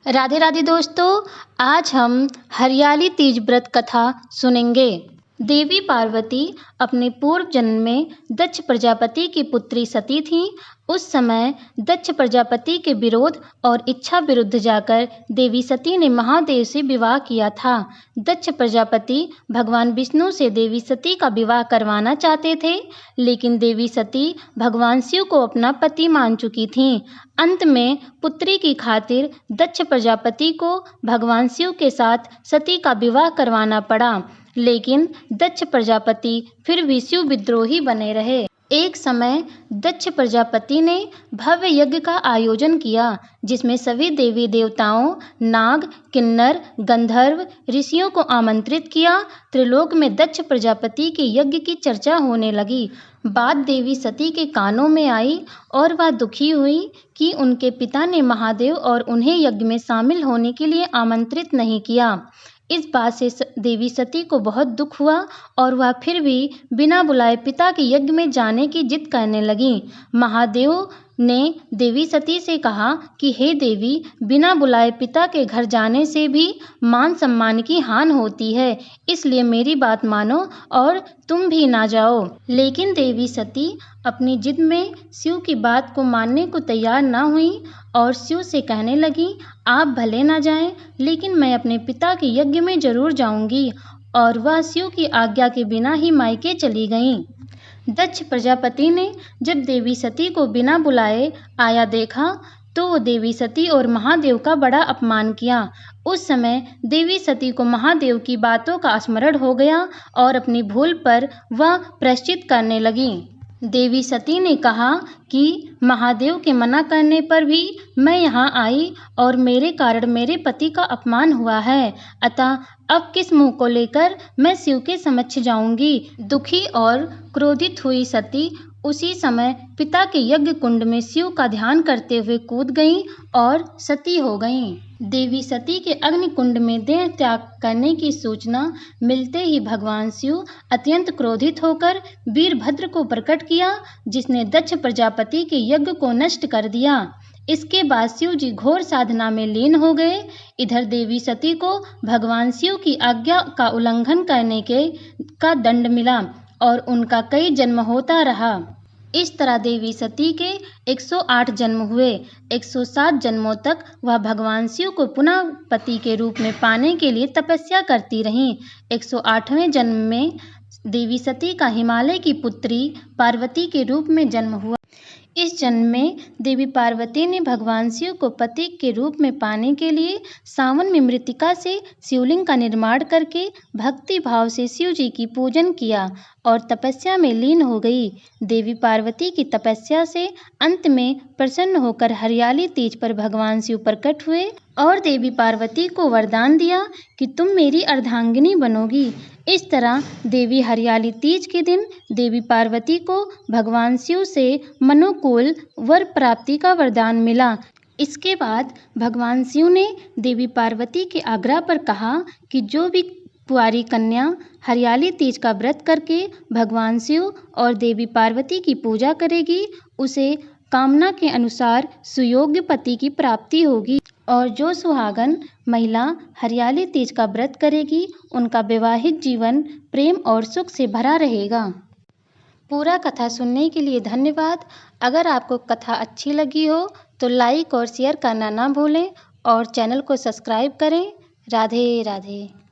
राधे राधे दोस्तों, आज हम हरियाली तीज व्रत कथा सुनेंगे। देवी पार्वती अपने पूर्व जन्म में दक्ष प्रजापति की पुत्री सती थीं। उस समय दक्ष प्रजापति के विरोध और इच्छा विरुद्ध जाकर देवी सती ने महादेव से विवाह किया था। दक्ष प्रजापति भगवान विष्णु से देवी सती का विवाह करवाना चाहते थे, लेकिन देवी सती भगवान शिव को अपना पति मान चुकी थीं। अंत में पुत्री की खातिर दक्ष प्रजापति को भगवान शिव के साथ सती का विवाह करवाना पड़ा, लेकिन दक्ष प्रजापति फिर भी शिव विद्रोही बने रहे। एक समय दक्ष प्रजापति ने भव्य यज्ञ का आयोजन किया, जिसमें सभी देवी देवताओं, नाग, किन्नर, गंधर्व, ऋषियों को आमंत्रित किया। त्रिलोक में दक्ष प्रजापति के यज्ञ की चर्चा होने लगी। बात देवी सती के कानों में आई और वह दुखी हुई कि उनके पिता ने महादेव और उन्हें यज्ञ में शामिल होने के लिए आमंत्रित नहीं किया। इस बात से देवी सती को बहुत दुख हुआ और वह फिर भी बिना बुलाए पिता के यज्ञ में जाने की जिद करने लगी। महादेव ने देवी सती से कहा कि हे देवी, बिना बुलाए पिता के घर जाने से भी मान सम्मान की हानि होती है, इसलिए मेरी बात मानो और तुम भी ना जाओ। लेकिन देवी सती अपनी जिद में शिव की बात को मानने को तैयार न हुई और शिव से कहने लगी, आप भले ना जाएं, लेकिन मैं अपने पिता के यज्ञ में जरूर जाऊंगी। और वह शिव की आज्ञा के बिना ही मायके चली गईं। दक्ष प्रजापति ने जब देवी सती को बिना बुलाए आया देखा तो वो देवी सती और महादेव का बड़ा अपमान किया। उस समय देवी सती को महादेव की बातों का स्मरण हो गया और अपनी भूल पर वह प्रायश्चित करने लगी। देवी सती ने कहा कि महादेव के मना करने पर भी मैं यहाँ आई और मेरे कारण मेरे पति का अपमान हुआ है, अतः अब किस मुंह को लेकर मैं शिव के समक्ष जाऊंगी। दुखी और क्रोधित हुई सती उसी समय पिता के यज्ञ कुंड में शिव का ध्यान करते हुए कूद गईं और सती हो गईं। देवी सती के अग्नि कुंड में देह त्याग करने की सूचना मिलते ही भगवान शिव अत्यंत क्रोधित होकर वीरभद्र को प्रकट किया, जिसने दक्ष प्रजापति के यज्ञ को नष्ट कर दिया। इसके बाद शिव जी घोर साधना में लीन हो गए। इधर देवी सती को भगवान शिव की आज्ञा का उल्लंघन करने का दंड मिला और उनका कई जन्म होता रहा। इस तरह देवी सती के 108 जन्म हुए। 107 जन्मों तक वह भगवान शिव को पुनः पति के रूप में पाने के लिए तपस्या करती रहीं। 108वें जन्म में देवी सती का हिमालय की पुत्री पार्वती के रूप में जन्म हुआ। इस जन्म में देवी पार्वती ने भगवान शिव को पति के रूप में पाने के लिए सावन में मृत्तिका से शिवलिंग का निर्माण करके भक्ति भाव से शिव जी की पूजन किया और तपस्या में लीन हो गई। देवी पार्वती की तपस्या से अंत में प्रसन्न होकर हरियाली तीज पर भगवान शिव प्रकट हुए और देवी पार्वती को वरदान दिया कि तुम मेरी अर्धांगिनी बनोगी। इस तरह देवी हरियाली तीज के दिन देवी पार्वती को भगवान शिव से मनोकूल वर प्राप्ति का वरदान मिला। इसके बाद भगवान शिव ने देवी पार्वती के आग्रह पर कहा कि जो भी कुंवारी कन्या हरियाली तीज का व्रत करके भगवान शिव और देवी पार्वती की पूजा करेगी, उसे कामना के अनुसार सुयोग्य पति की प्राप्ति होगी और जो सुहागन महिला हरियाली तीज का व्रत करेगी, उनका वैवाहिक जीवन प्रेम और सुख से भरा रहेगा। पूरा कथा सुनने के लिए धन्यवाद। अगर आपको कथा अच्छी लगी हो तो लाइक और शेयर करना ना भूलें और चैनल को सब्सक्राइब करें। राधे राधे।